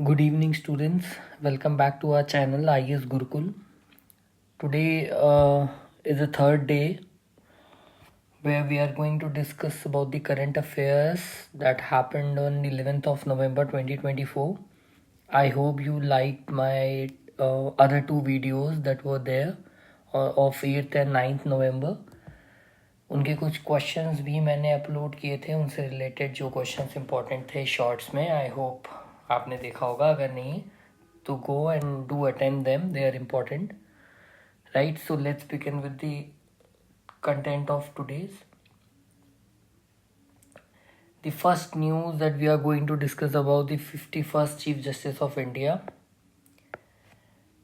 Good evening, students. Welcome back to our channel IS Gurukul. Today is the third day where we are going to discuss about the current affairs that happened on 11th of November 2024. I hope you liked my other two videos that were there of 8th and 9th November. उनके कुछ questions भी मैंने upload किए थे, उनसे related जो questions important थे shorts में. आई होप आपने देखा होगा. अगर नहीं तो go and do attend them, they are important, right? So let's begin with the content of today's. The first news that we are going to discuss about the 51st Chief Justice of India,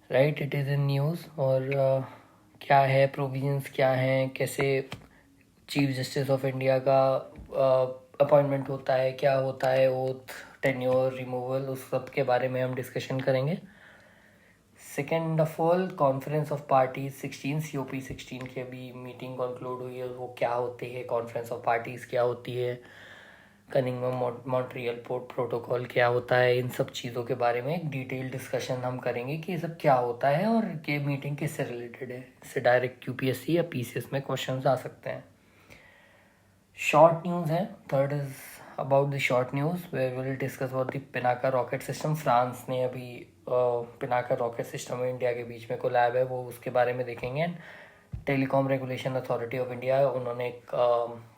right? It is in news. और क्या है provisions, क्या हैं, कैसे chief justice of India का appointment होता है, क्या होता है, ओथ, टेन्योर, रिमूवल, उस सब के बारे में हम डिस्कशन करेंगे. Second of all, conference of parties 16 COP 16 की अभी मीटिंग कंक्लूड हुई है. वो क्या होती है, कॉन्फ्रेंस ऑफ पार्टीज क्या होती है, कनिंगम मॉन्ट्रियल प्रोटोकॉल क्या होता है, इन सब चीज़ों के बारे में एक डिटेल डिस्कशन हम करेंगे कि ये सब क्या होता है और ये मीटिंग किससे रिलेटेड है. इससे डायरेक्ट UPSC या PCS में क्वेश्चन आ सकते हैं. शॉर्ट न्यूज़ है. Third is about the short news where will discuss about the Pinaka rocket system. France ने अभी पिनाका रॉकेट सिस्टम इंडिया के बीच में कोलैब है, वो उसके बारे में देखेंगे. And telecom regulation authority of India, उन्होंने एक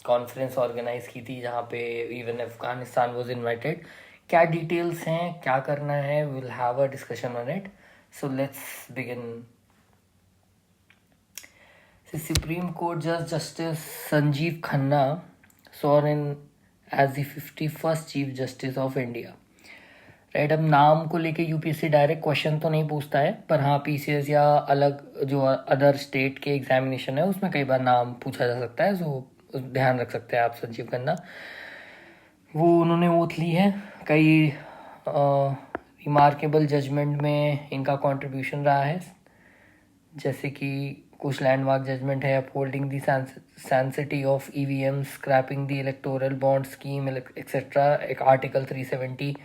कॉन्फ्रेंस ऑर्गेनाइज की थी जहाँ पे इवन अफगानिस्तान वाज इनवाइटेड. क्या डिटेल्स हैं, क्या करना है, will have a discussion on it. So let's begin. Supreme Court Judge Justice Sanjeev Khanna sworn in as the 51st Chief Justice of India. Right. अब नाम को लेके UPSC डायरेक्ट क्वेश्चन तो नहीं पूछता है, पर हाँ PCS या अलग जो अदर स्टेट के एग्जामिनेशन है उसमें कई बार नाम पूछा जा सकता है. सो ध्यान रख सकते हैं आप. संजीव खन्ना, वो उन्होंने ओथ ली है. कई रिमार्केबल जजमेंट में इनका कंट्रीब्यूशन रहा है, जैसे कि कुछ लैंडमार्क जजमेंट है, upholding the sanctity of EVM, scrapping the electoral bond scheme etcetera. एक आर्टिकल 370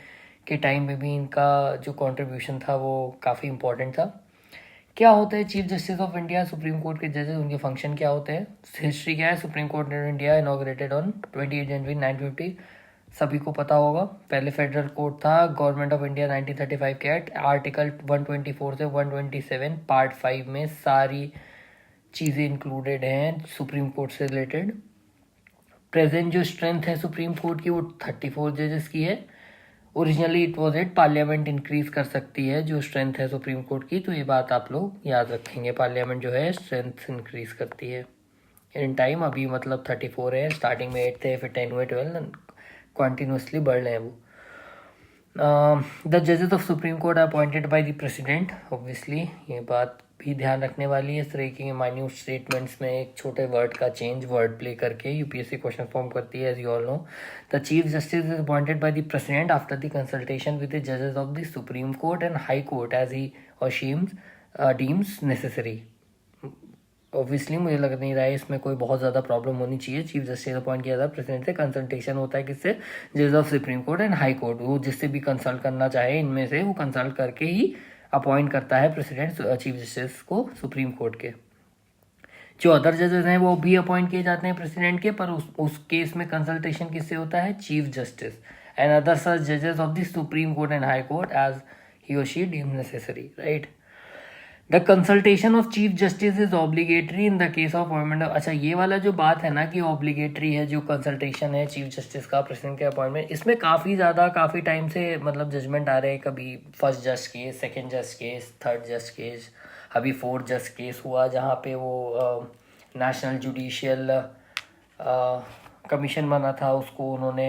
के टाइम पे भी इनका जो कंट्रीब्यूशन था वो काफ़ी इंपॉर्टेंट था. क्या होता है chief justice of India, supreme court के जजेस, उनके फंक्शन क्या होते हैं, हिस्ट्री क्या है. Supreme court of India inaugurated on 28 जनवरी 1950. सभी को पता होगा. पहले फेडरल कोर्ट था. गवर्नमेंट ऑफ इंडिया 1935 के एक्ट, आर्टिकल 124 से 127 पार्ट 5 में सारी चीज़ें इंक्लूडेड हैं सुप्रीम कोर्ट से रिलेटेड. प्रेजेंट जो स्ट्रेंथ है सुप्रीम कोर्ट की वो 34 जजेस की है. Originally it was at, parliament increase कर सकती है जो स्ट्रेंथ है सुप्रीम कोर्ट की. तो ये बात आप लोग याद रखेंगे, पार्लियामेंट जो है स्ट्रेंथ इंक्रीज करती है इन टाइम. अभी मतलब 34 है, स्टार्टिंग में 8 थे, फिर 10 हुए, 12, कंटिन्यूसली बढ़ रहे हैं वो. द जजेस of supreme court are appointed by the president. Obviously ये बात भी ध्यान रखने वाली है. इस तरह की माइन्यूट स्टेटमेंट्स में एक छोटे वर्ड का चेंज, वर्ड प्ले करके UPSC क्वेश्चन फॉर्म करती है. As you all know, the chief justice is appointed by the president after the consultation with the जजेस of the supreme court and high court as he or she deems necessary. Obviously मुझे लग नहीं रहा है इसमें कोई बहुत ज़्यादा प्रॉब्लम होनी चाहिए. चीफ जस्टिस अपॉइंट किया था प्रेसिडेंट से, कंसल्टेशन होता है किससे, जजेस of supreme court and high court. वो जिससे भी कंसल्ट करना चाहे इनमें से वो कंसल्ट करके ही अपॉइंट करता है प्रेसिडेंट चीफ जस्टिस को सुप्रीम कोर्ट के. जो अदर जजेस हैं वो भी अपॉइंट किए जाते हैं प्रेसिडेंट के, पर उस केस में कंसल्टेशन किससे होता है, chief justice and other such जजेस of the supreme court and high court as he or she deem necessary. Right. The consultation of chief justice is obligatory in the case of appointment. अच्छा, ये वाला जो बात है ना कि obligatory है जो कंसल्टेशन है चीफ जस्टिस का प्रेसिडेंट के अपॉइंटमेंट, इसमें काफ़ी टाइम से मतलब जजमेंट आ रहे हैं. कभी फर्स्ट जज केस, सेकेंड जज केस, थर्ड जज केस, अभी फोर्थ जज केस हुआ जहाँ पे वो नेशनल जुडिशियल कमीशन बना था, उसको उन्होंने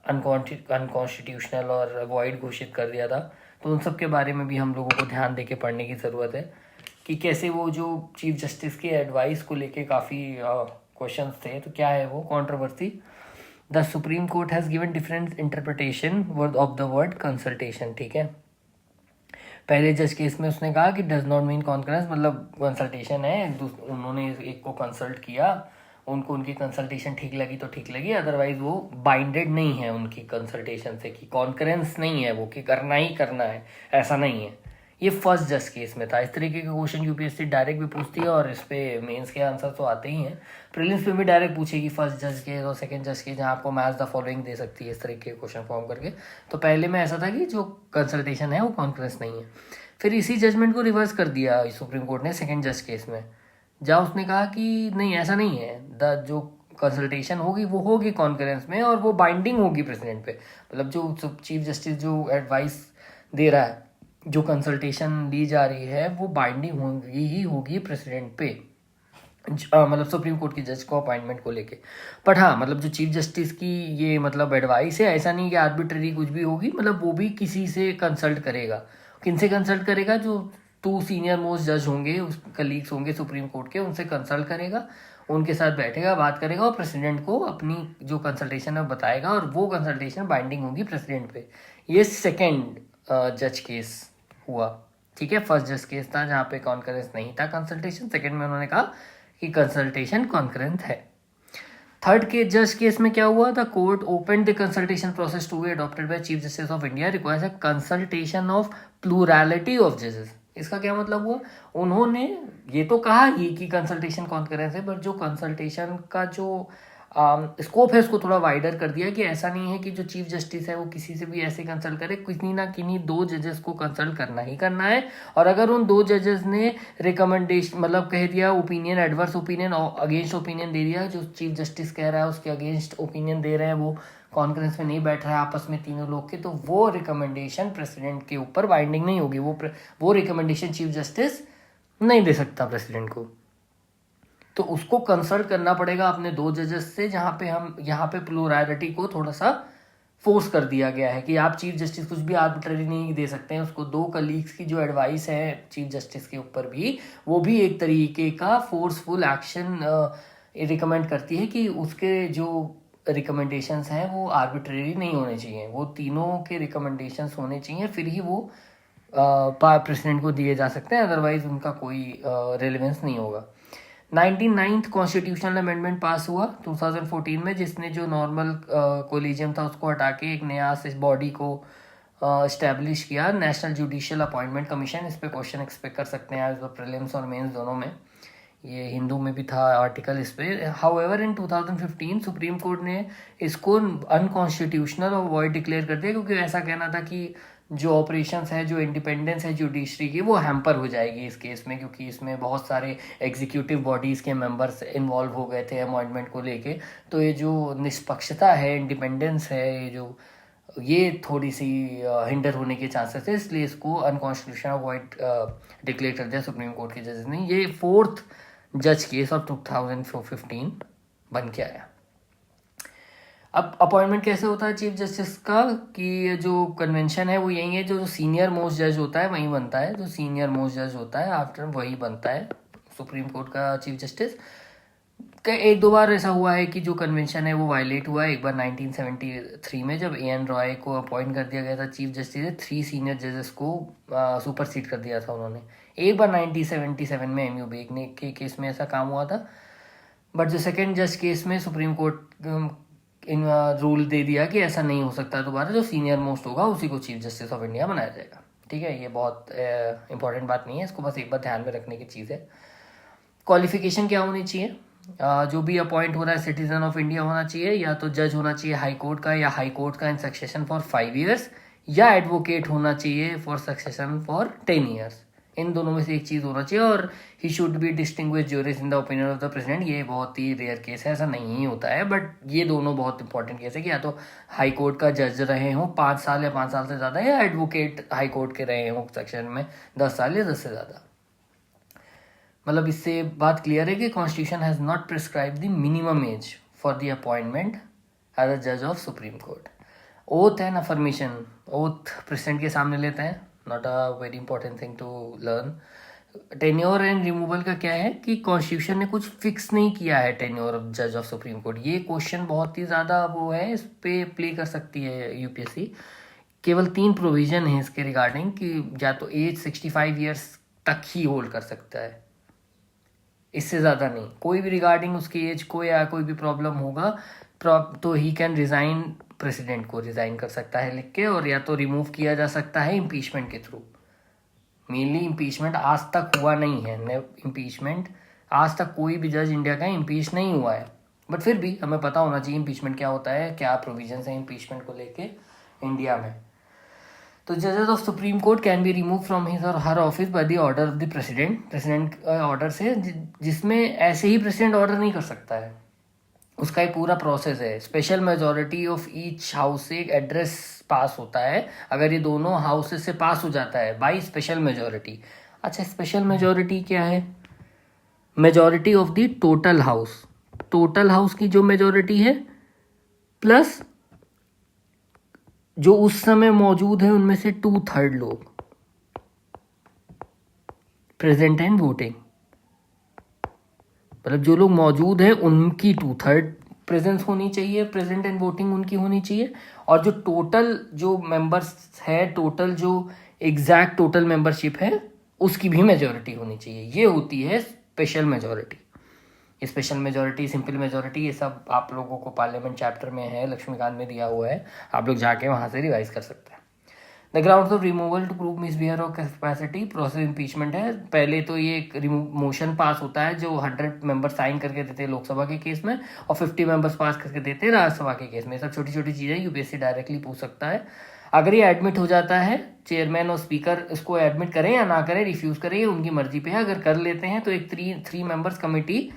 अनकॉन्स्टिट्यूशनल और वॉइड घोषित कर दिया था. तो उन सब के बारे में भी हम लोगों को ध्यान दे के पढ़ने की ज़रूरत है कि कैसे वो जो चीफ जस्टिस के एडवाइस को लेके काफ़ी क्वेश्चंस थे. तो क्या है वो controversy. The supreme court has given different interpretation of the word consultation. ठीक है, पहले जज केस में उसने कहा कि डज नॉट मीन कॉन्फ्रेंस, मतलब कंसल्टेशन है, उन्होंने एक को कंसल्ट किया, उनको उनकी कंसल्टेशन ठीक लगी तो ठीक लगी, अदरवाइज वो बाइंडेड नहीं है उनकी कंसल्टेशन से, कि कॉन्करेंस नहीं है वो कि करना ही करना है, ऐसा नहीं है। ये फर्स्ट जज केस में था। इस तरीके के क्वेश्चन यूपीएससी डायरेक्ट भी पूछती है और इस पे मेंस के आंसर तो आते ही हैं। प्रीलिम्स में भी डायरेक्ट पूछेगी फर्स्ट जज केस और सेकंड जज केस, जहाँ आपको मैच द फॉलोइंग दे सकती है इस तरीके के क्वेश्चन फॉर्म करके। तो पहले में ऐसा था कि जो कंसल्टेशन है वो कॉन्करेंस नहीं है। फिर इसी जजमेंट को रिवर्स कर दिया सुप्रीम कोर्ट ने सेकेंड जज केस में, जहाँ उसने कहा कि नहीं ऐसा नहीं है, द जो कंसल्टेशन होगी वो होगी कॉन्करेंस में और वो बाइंडिंग होगी प्रेसिडेंट पे। मतलब जो चीफ जस्टिस जो एडवाइस दे रहा है, जो कंसल्टेशन ली जा रही है, वो बाइंडिंग होगी ही होगी प्रेसिडेंट पे, मतलब सुप्रीम कोर्ट की जज को अपॉइंटमेंट को लेके। बट हाँ, मतलब जो चीफ जस्टिस की ये मतलब एडवाइस है, ऐसा नहीं कि आर्बिट्ररी कुछ भी होगी, मतलब वो भी किसी से कंसल्ट करेगा। किनसे कंसल्ट करेगा? जो 2 सीनियर मोस्ट जज होंगे, उस कलीग्स होंगे सुप्रीम कोर्ट के, उनसे कंसल्ट करेगा, उनके साथ बैठेगा, बात करेगा और प्रेसिडेंट को अपनी जो कंसल्टेशन है बताएगा और वो कंसल्टेशन बाइंडिंग होगी प्रेसिडेंट पे। ये सेकेंड जज केस हुआ, ठीक है। फर्स्ट जज केस था जहाँ पे कॉन्करेंस नहीं था कंसल्टेशन, सेकेंड में उन्होंने कहा कि कंसल्टेशन कॉन्करेंट है। थर्ड के जज केस में क्या हुआ? The court open the consultation process to be adopted by chief justice of India requires a consultation of plurality of जजेस। इसका क्या मतलब हुआ? उन्होंने ये तो कहा ही कि कंसल्टेशन कॉन्करेंस है, बट जो कंसल्टेशन का जो स्कोप है उसको थोड़ा वाइडर कर दिया कि ऐसा नहीं है कि जो चीफ जस्टिस है वो किसी से भी ऐसे कंसल्ट करे, किसी ना किन्हीं 2 जजेस को कंसल्ट करना ही करना है। और अगर उन 2 जजेस ने रिकमेंडेशन मतलब कह दिया ओपिनियन, एडवर्स ओपिनियन और अगेंस्ट ओपिनियन दे दिया, जो चीफ जस्टिस कह रहा है उसके अगेंस्ट ओपिनियन दे रहे हैं, वो कॉन्फ्रेंस में नहीं बैठ रहा है आपस में तीनों लोग के, तो वो रिकमेंडेशन प्रेसिडेंट के ऊपर बाइंडिंग नहीं होगी। वो रिकमेंडेशन चीफ जस्टिस नहीं दे सकता प्रेसिडेंट को, तो उसको कंसल्ट करना पड़ेगा अपने 2 जजेस से, जहाँ पे हम यहाँ पे प्लूरैलिटी को थोड़ा सा फोर्स कर दिया गया है कि आप चीफ जस्टिस कुछ भी आर्बिट्ररी नहीं दे सकते हैं। उसको 2 कलीग्स की जो एडवाइस है चीफ जस्टिस के ऊपर भी, वो भी एक तरीके का फोर्सफुल एक्शन रिकमेंड करती है कि उसके जो रिकमेंडेशंस हैं वो आर्बिट्ररी नहीं होने चाहिए, वो तीनों के रिकमेंडेशंस होने चाहिए, फिर ही वो प्रेसिडेंट को दिए जा सकते हैं, अदरवाइज उनका कोई रेलेवेंस नहीं होगा। 99th कॉन्स्टिट्यूशनल अमेंडमेंट पास हुआ 2014 में, जिसने जो नॉर्मल कोलिजियम था उसको हटा के एक नया इस बॉडी को इस्टेब्लिश किया, नेशनल जुडिशियल अपॉइंटमेंट कमीशन। इस पे क्वेश्चन एक्सपेक्ट कर सकते हैं आज प्रीलिम्स और मेंस दोनों में। ये हिंदू में भी था आर्टिकल इस पे। हाउएवर इन 2015 सुप्रीम कोर्ट ने इसको अनकॉन्स्टिट्यूशनल और वॉइड डिक्लेयर कर दिया, क्योंकि ऐसा कहना था कि जो ऑपरेशंस है, जो इंडिपेंडेंस है जुडिशरी की, वो हैम्पर हो जाएगी इस केस में, क्योंकि इसमें बहुत सारे एग्जीक्यूटिव बॉडीज़ के मेंबर्स इन्वॉल्व हो गए थे अपॉइंटमेंट को लेके। तो ये जो निष्पक्षता है, इंडिपेंडेंस है, ये थोड़ी सी हिंडर होने के चांसेस है, इसलिए इसको अनकॉन्स्टिट्यूशनल वॉइड डिक्लेयर कर दिया सुप्रीम कोर्ट के जजेस ने। ये 4th जज केस ऑफ 2015 बन के आया। अब अपॉइंटमेंट कैसे होता है चीफ जस्टिस का, कि जो कन्वेंशन है वो यही है, जो सीनियर मोस्ट जज होता है वही बनता है, जो सीनियर मोस्ट जज होता है आफ्टर वही बनता है सुप्रीम कोर्ट का चीफ जस्टिस। एक दो बार ऐसा हुआ है कि जो कन्वेंशन है वो वायलेट हुआ है। एक बार 1973 में जब एन रॉय को अपॉइंट कर दिया गया था चीफ जस्टिस, 3 सीनियर जजेस को सुपरसीड कर दिया था उन्होंने। एक बार 1977 में एम यू बेग के केस में ऐसा काम हुआ था, बट जो सेकेंड जज केस में सुप्रीम कोर्ट इन रूल दे दिया कि ऐसा नहीं हो सकता दोबारा, जो सीनियर मोस्ट होगा उसी को चीफ जस्टिस ऑफ इंडिया बनाया जाएगा। ठीक है, ये बहुत इंपॉर्टेंट बात नहीं है, इसको बस एक बार ध्यान में रखने की चीज़ है। क्वालिफिकेशन क्या होनी चाहिए? जो भी अपॉइंट हो रहा है सिटीजन ऑफ इंडिया होना चाहिए, या तो जज होना चाहिए हाई कोर्ट का या हाई कोर्ट का इन सक्सेशन फॉर 5 years, या एडवोकेट होना चाहिए फॉर सक्सेशन फॉर 10 years। इन दोनों में से एक चीज़ होना चाहिए। और he should be distinguish juris in the opinion of the president. ये बहुत ही रेयर केस है, ऐसा नहीं ही होता है, बट ये दोनों बहुत इंपॉर्टेंट केस है कि या तो हाई कोर्ट का जज रहे हों 5 साल या 5 साल से ज़्यादा, या एडवोकेट हाई कोर्ट के रहे हों सेक्शन में 10 साल या 10 से ज़्यादा। मतलब इससे बात क्लियर है कि constitution has not prescribe the minimum age for the appointment as a जज of supreme court. Oath and affirmation, oath president के सामने लेते हैं, not a very important thing to learn. Tenure and removal का क्या है कि कॉन्स्टिट्यूशन ने कुछ फिक्स नहीं किया है टेन्योर ऑफ जज ऑफ सुप्रीम कोर्ट। ये क्वेश्चन बहुत ही ज़्यादा वो है, इस पे प्ले कर सकती है यूपीएससी। केवल 3 प्रोविजन है इसके रिगार्डिंग कि या तो एज 65 years तक ही होल्ड कर सकता है, इससे ज़्यादा नहीं। कोई भी रिगार्डिंग उसकी एज को या कोई भी प्रॉब्लम होगा तो ही कैन रिज़ाइन, प्रेसिडेंट को रिज़ाइन कर सकता है लिख के, और या तो रिमूव किया जा सकता है इम्पीचमेंट के थ्रू। मेनली इम्पीचमेंट आज तक हुआ नहीं है, इम्पीचमेंट आज तक कोई भी जज इंडिया का इम्पीच नहीं हुआ है, बट फिर भी हमें पता होना चाहिए इम्पीचमेंट क्या होता है, क्या प्रोविजंस हैं इम्पीचमेंट को लेके इंडिया में। तो जजेस of supreme court can be remove from his or her office by the order of the president order से, जिसमें ऐसे ही प्रेसिडेंट ऑर्डर नहीं कर सकता है, उसका एक पूरा प्रोसेस है। Special majority of each house से एक एड्रेस पास होता है, अगर ये दोनों हाउसेस से पास हो जाता है बाई स्पेशल मेजॉरिटी। अच्छा, स्पेशल मेजॉरिटी क्या है? Majority of the total house, total house की जो मेजॉरिटी है प्लस जो उस समय मौजूद है उनमें से 2/3 लोग प्रेजेंट एंड वोटिंग, मतलब जो लोग मौजूद हैं उनकी 2/3 प्रेजेंस होनी चाहिए, प्रेजेंट एंड वोटिंग उनकी होनी चाहिए। और जो टोटल जो मेंबर्स है, टोटल जो एग्जैक्ट टोटल मेंबरशिप है उसकी भी मेजॉरिटी होनी चाहिए। ये होती है special majority. Special majority, simple majority, ये सब आप लोगों को पार्लियामेंट चैप्टर में है, लक्ष्मीकांत में दिया हुआ है, आप लोग जाके वहाँ से रिवाइज कर सकते हैं। The grounds of removal to prove misbehaviour of capacity, process impeachment है। पहले तो ये एक मोशन पास होता है जो 100 मेंबर साइन करके देते हैं लोकसभा के केस में, और 50 मेंबर्स पास करके देते हैं राज्यसभा के केस में। सब छोटी छोटी चीज़ें यूपीएससी डायरेक्टली पूछ सकता है। अगर ये एडमिट हो जाता है, चेयरमैन और स्पीकर इसको एडमिट करें या ना करें, रिफ्यूज़ करें, ये उनकी मर्जी पे है। अगर कर लेते हैं तो एक 3 मेंबर्स कमेटी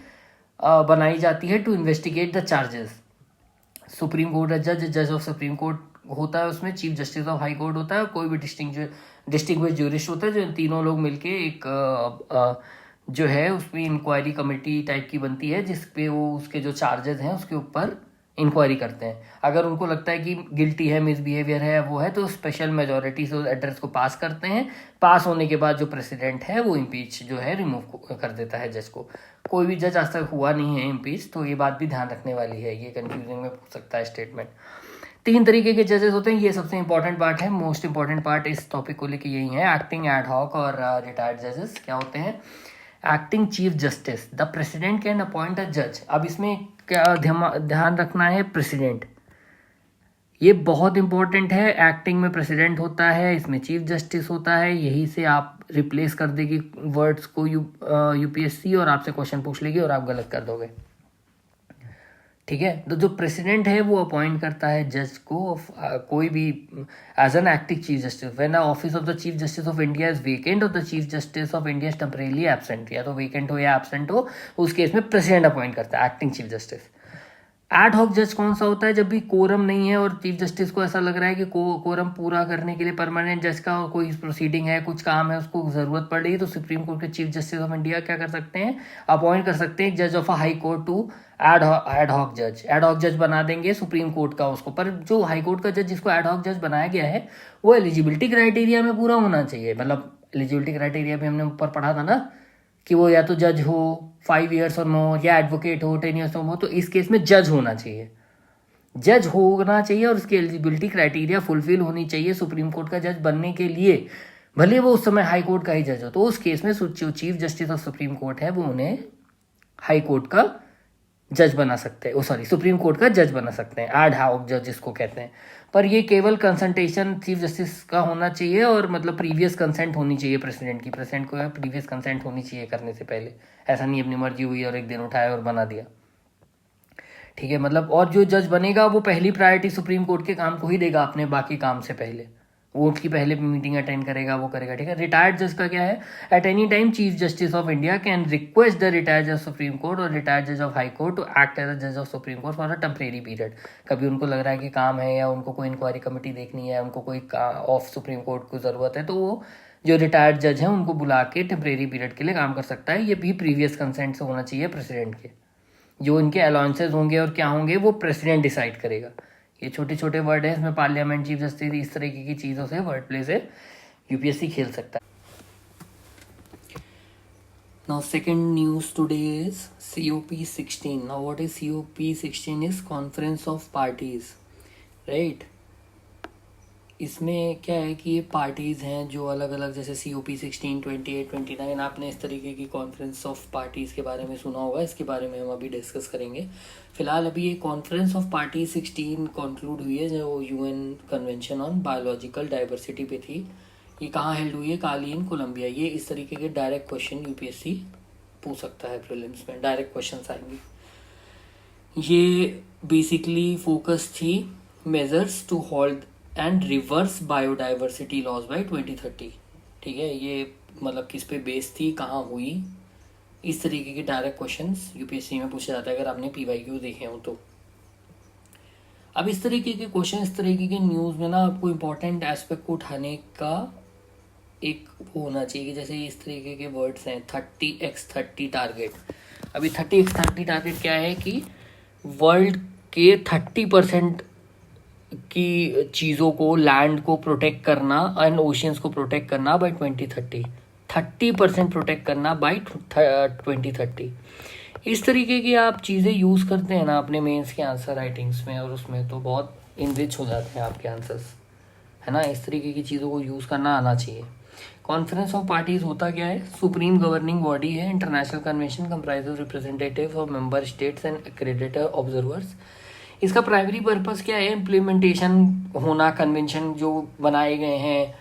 बनाई जाती है to investigate the charges. Supreme court जज, जज ऑफ सुप्रीम कोर्ट होता है, उसमें chief justice of high court होता है, कोई भी डिस्टिंग्विश्ड ज्यूरिस्ट होता है, जो तीनों लोग मिलके एक जो है उसमें इंक्वायरी कमेटी टाइप की बनती है, जिसपे वो उसके जो चार्जेस हैं उसके ऊपर इंक्वायरी करते हैं। अगर उनको लगता है कि गिल्टी है, मिसबिहेवियर है, वो है, तो स्पेशल मेजॉरिटी से उस एड्रेस को पास करते हैं। पास होने के बाद जो प्रेसिडेंट है वो इम्पीच जो है रिमूव कर देता है जज को। कोई भी जज आज तक हुआ नहीं है इम्पीच, तो ये बात भी ध्यान रखने वाली है, ये कंफ्यूजिंग में पूछ सकता है स्टेटमेंट। 3 तरीके के जजेस होते हैं, ये सबसे इंपॉर्टेंट पार्ट है, मोस्ट इंपॉर्टेंट पार्ट इस टॉपिक को लेके यही है। एक्टिंग, एड हॉक और रिटायर्ड जजेस क्या होते हैं? Acting chief justice, the president can appoint a जज। अब इसमें क्या ध्यान रखना है? प्रेसिडेंट, ये बहुत इंपॉर्टेंट है। एक्टिंग में प्रेसिडेंट होता है, इसमें चीफ जस्टिस होता है, यही से आप रिप्लेस कर देगी वर्ड्स को यूपीएससी, और आपसे क्वेश्चन पूछ लेगी और आप गलत कर दोगे, ठीक है। तो जो प्रेसिडेंट है वो अपॉइंट करता है जज को, कोई भी as an acting chief justice. When the office of the chief justice of India is vacant or the chief justice of India is temporary absent, या तो वेकेंट हो या एब्सेंट हो, उस केस में प्रेसिडेंट अपॉइंट करता है acting chief justice. Ad hoc जज कौन सा होता है? जब भी कोरम नहीं है और चीफ जस्टिस को ऐसा लग रहा है कि कोरम पूरा करने के लिए परमानेंट जज का और कोई प्रोसीडिंग है, कुछ काम है, उसको ज़रूरत पड़ रही है, तो सुप्रीम कोर्ट के चीफ जस्टिस ऑफ इंडिया क्या कर सकते हैं? अपॉइंट कर सकते हैं जज of a high court to add hoc जज। एड हॉक जज बना देंगे सुप्रीम कोर्ट का उसको, पर जो हाई कोर्ट का जज जिसको एड हॉक जज बनाया गया है वो एलिजिबिलिटी क्राइटेरिया में पूरा होना चाहिए। मतलब एलिजिबिलिटी क्राइटेरिया भी हमने ऊपर पढ़ा था ना, कि वो या तो जज हो 5 years और मोर, या एडवोकेट हो 10 years और मोर। तो इस केस में जज होना चाहिए, जज होना चाहिए, और उसकी एलिजिबिलिटी क्राइटेरिया फुलफिल होनी चाहिए सुप्रीम कोर्ट का जज बनने के लिए, भले वो उस समय हाई कोर्ट का ही जज हो। तो उस केस में जो chief justice of supreme court है वो उन्हें हाई कोर्ट का जज बना सकते हैं, सुप्रीम कोर्ट का जज बना सकते हैं, एड हॉक जज जिसको कहते हैं। पर ये केवल कंसल्टेशन चीफ जस्टिस का होना चाहिए, और मतलब प्रीवियस कंसेंट होनी चाहिए प्रेसिडेंट की। प्रेसिडेंट को प्रीवियस कंसेंट होनी चाहिए करने से पहले, ऐसा नहीं अपनी मर्जी हुई और एक दिन उठाया और बना दिया, ठीक है। मतलब और जो जज बनेगा वो पहली प्रायोरिटी सुप्रीम कोर्ट के काम को ही देगा अपने बाकी काम से पहले, वो उसकी पहले मीटिंग अटेंड करेगा, वो करेगा, ठीक है। रिटायर्ड जज का क्या है? At any time chief justice of India can request the retired जज ऑफ सुप्रीम कोर्ट और रिटायर्ड जज of high court to act as a जज of supreme court for a temporary period. कभी उनको लग रहा है कि काम है, या उनको कोई इंक्वायरी कमेटी देखनी है, उनको कोई ऑफ सुप्रीम कोर्ट को ज़रूरत है, तो वो जो रिटायर्ड जज है उनको बुला के टेम्परेरी पीरियड के लिए काम कर सकता है। ये भी प्रीवियस कंसेंट से होना चाहिए प्रेसिडेंट के। जो इनके अलाउंसेस होंगे और क्या होंगे वो प्रेसिडेंट डिसाइड करेगा। ये छोटे छोटे वर्ड है, इसमें पार्लियामेंट, चीफ जस्टिस, इस तरीके की चीज़ों से वर्ड प्ले से यूपीएससी खेल सकता है। Now second news today is COP16. Now what is COP16? Is conference of parties, right. इसमें क्या है कि ये पार्टीज़ हैं जो अलग अलग, जैसे COP 16, 28, 29, आपने इस तरीके की कॉन्फ्रेंस ऑफ पार्टीज़ के बारे में सुना होगा, इसके बारे में हम अभी डिस्कस करेंगे। फिलहाल अभी ये कॉन्फ्रेंस ऑफ पार्टी 16 कंक्लूड हुई है जो UN convention on biological diversity पे थी। ये कहाँ हेल्ड हुई है? काली इन कोलंबिया। ये इस तरीके के डायरेक्ट क्वेश्चन UPSC पूछ सकता है प्रीलिम्स में, डायरेक्ट क्वेश्चन आएंगे। ये बेसिकली फोकस थी measures to hold and reverse biodiversity loss by 2030। ठीक है, ये मतलब किस पे बेस थी, कहाँ हुई, इस तरीके के डायरेक्ट क्वेश्चंस UPSC में पूछे जाता है अगर आपने PYQ देखे हो तो। अब इस तरीके के क्वेश्चन, इस तरीके के न्यूज़ में ना आपको इम्पोर्टेंट एस्पेक्ट को उठाने का एक होना चाहिए कि जैसे इस तरीके के वर्ड्स हैं 30x30 टारगेट। अभी 30x30 टारगेट क्या है कि वर्ल्ड के 30% की चीज़ों को, लैंड को प्रोटेक्ट करना एंड ओशियंस को प्रोटेक्ट करना बाय 2030, 30% प्रोटेक्ट करना बाय 2030। इस तरीके की आप चीज़ें यूज़ करते हैं ना अपने मेंस के आंसर राइटिंग्स में, और उसमें तो बहुत इनरिच हो जाते हैं आपके आंसर्स, है ना। इस तरीके की चीज़ों को यूज़ करना आना चाहिए। कॉन्फ्रेंस ऑफ पार्टीज होता क्या है? सुप्रीम गवर्निंग बॉडी है, international convention comprises representative of member states and accredited observers. इसका प्राइमरी पर्पस क्या है? इम्प्लीमेंटेशन होना, कन्वेंशन जो बनाए गए हैं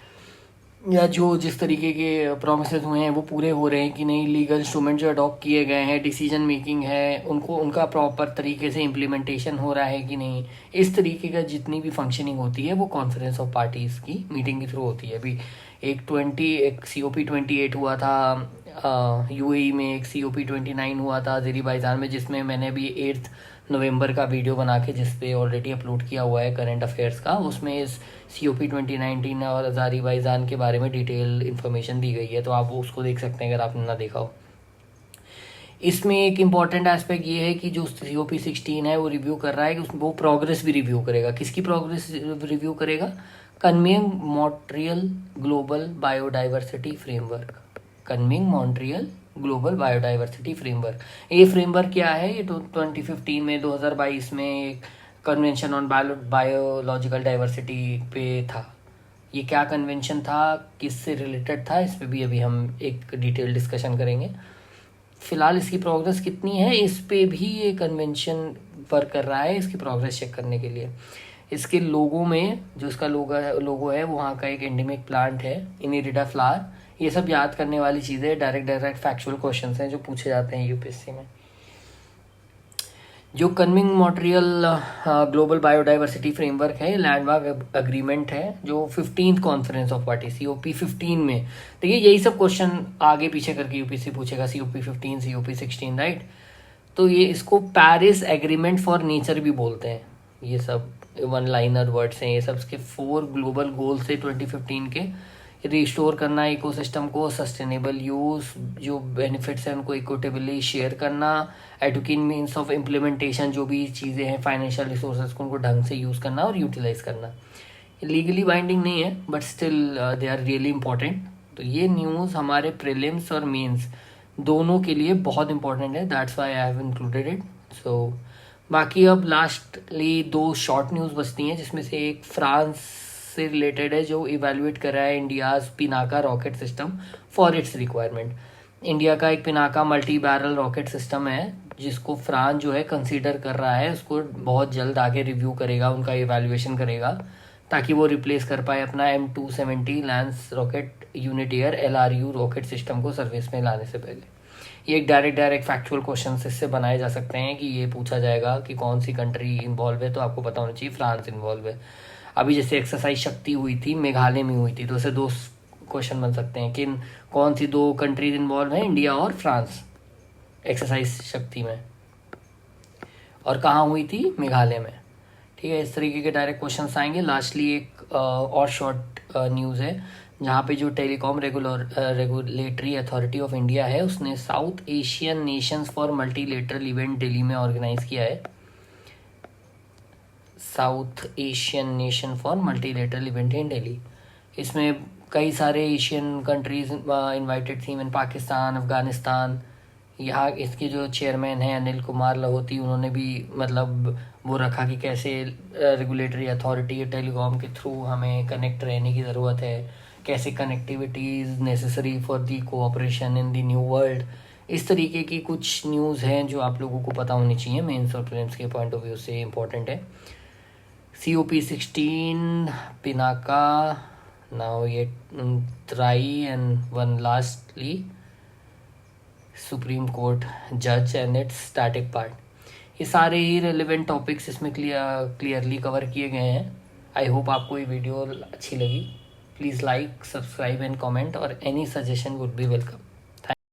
या जो जिस तरीके के प्रोमिसेस हुए हैं वो पूरे हो रहे हैं कि नहीं, लीगल इंस्ट्रूमेंट जो अडॉप्ट किए गए हैं, डिसीजन मेकिंग है उनको, उनका प्रॉपर तरीके से इम्प्लीमेंटेशन हो रहा है कि नहीं, इस तरीके का जितनी भी फंक्शनिंग होती है वो कॉन्फ्रेंस ऑफ पार्टीज़ की मीटिंग के थ्रू होती है। अभी एक COP 28 हुआ था UAE में, एक COP 29 हुआ था अज़ेरबैजान में, जिसमें मैंने भी 8 नवंबर का वीडियो बना के जिस पे ऑलरेडी अपलोड किया हुआ है करंट अफेयर्स का, उसमें इस COP 2019 और अज़ेरबैजान के बारे में डिटेल इन्फॉर्मेशन दी गई है, तो आप उसको देख सकते हैं अगर आपने ना देखा हो। इसमें एक इम्पॉर्टेंट एस्पेक्ट ये है कि जो COP 16 है वो रिव्यू कर रहा है कि वो प्रोग्रेस भी रिव्यू करेगा। किसकी प्रोग्रेस रिव्यू करेगा? Convening Montreal global biodiversity framework. Convening Montreal global biodiversity framework. ये फ्रेमवर्क क्या है? ये 2015 में, 2022 में एक कन्वेंशन ऑन बायोलॉजिकल डाइवर्सिटी पे था। ये क्या कन्वेंशन था, किससे रिलेटेड था, इस पे भी अभी हम एक डिटेल डिस्कशन करेंगे। फिलहाल इसकी प्रोग्रेस कितनी है इस पे भी ये कन्वेंशन वर्क कर रहा है, इसकी प्रोग्रेस चेक करने के लिए। इसके लोगों में जो इसका लोगो है वहाँ का एक एंडेमिक प्लांट है, इनिरिडा फ्लावर। ये सब याद करने वाली चीज़ें, डायरेक्ट फैक्चुअल क्वेश्चंस हैं जो पूछे जाते हैं UPSC में। जो कन्विंग मॉन्ट्रियल ग्लोबल बायोडाइवर्सिटी फ्रेमवर्क है, लैंडमार्क अग्रीमेंट है, जो 15th conference of party COP 15 में। देखिए यही सब क्वेश्चन आगे पीछे करके UPSC पूछेगा, COP 15, COP 16, राइट। तो ये इसको पेरिस एग्रीमेंट फॉर नेचर भी बोलते हैं। ये सब वन लाइनर वर्ड्स हैं, ये सब इसके 4 ग्लोबल गोल्स थे 2015 के। रिस्टोर करना इकोसिस्टम को, सस्टेनेबल यूज़, जो बेनिफिट्स हैं उनको इक्विटेबली शेयर करना, एडुकेट मीन्स ऑफ इम्प्लीमेंटेशन, जो भी चीज़ें हैं फाइनेंशियल रिसोर्सेज को उनको ढंग से यूज़ करना और यूटिलाइज करना। लीगली बाइंडिंग नहीं है but still they are really important. तो ये न्यूज़ हमारे प्रीलिम्स और मेंस दोनों के लिए बहुत इंपॉर्टेंट है, that's why I have included it. So बाकी अब लास्टली 2 शॉर्ट न्यूज़ बचती हैं, जिसमें से एक फ्रांस से रिलेटेड है जो इवेल्युएट कर रहा है India's Pinaka rocket system for its requirement. India का एक Pinaka multi barrel rocket system है जिसको फ्रांस जो है कंसीडर कर रहा है, उसको बहुत जल्द आगे रिव्यू करेगा, उनका इवैल्यूएशन करेगा ताकि वो रिप्लेस कर पाए अपना M270 lens rocket unit air LRU rocket system को सर्विस में लाने से पहले। ये एक डायरेक्ट फैक्चुअल क्वेश्चन इससे बनाए जा सकते हैं कि ये पूछा जाएगा कि कौन सी कंट्री इन्वॉल्व है, तो आपको पता होना चाहिए फ्रांस इन्वॉल्व है। अभी जैसे एक्सरसाइज शक्ति हुई थी, मेघालय में हुई थी, तो उसे 2 क्वेश्चन बन सकते हैं कि कौन सी 2 कंट्रीज इन्वॉल्व हैं, इंडिया और फ्रांस, एक्सरसाइज शक्ति में, और कहाँ हुई थी? मेघालय में। ठीक है, इस तरीके के डायरेक्ट क्वेश्चंस आएंगे। लास्टली एक और शॉर्ट न्यूज़ है जहाँ पे जो telecom regulatory authority of India है उसने south Asian Nations for multilateral event Delhi में ऑर्गेनाइज किया है। South Asian nation for multilateral event in Delhi. इसमें कई सारे एशियन कंट्रीज इनवाइटेड थी, इन पाकिस्तान, अफगानिस्तान, यहाँ इसके जो चेयरमैन हैं अनिल कुमार लाहौती, उन्होंने भी मतलब वो रखा कि कैसे रेगुलेटरी अथॉरिटी टेलीकॉम के थ्रू हमें कनेक्ट रहने की ज़रूरत है, कैसे connectivity is necessary for the cooperation in the new world. इस तरीके की कुछ न्यूज़ हैं जो आप लोगों को पता होनी चाहिए, मेंस और प्रीलिम्स के पॉइंट ऑफ व्यू से इम्पोर्टेंट है। COP16 पिनाका, नाउ ये try, and one lastly supreme court जज एंड इट्स स्टैटिक पार्ट। ये सारे ही रेलिवेंट टॉपिक्स इसमें क्लियरली कवर किए गए हैं। आई होप आपको ये वीडियो अच्छी लगी। Please like, subscribe and comment, और any suggestion would be welcome.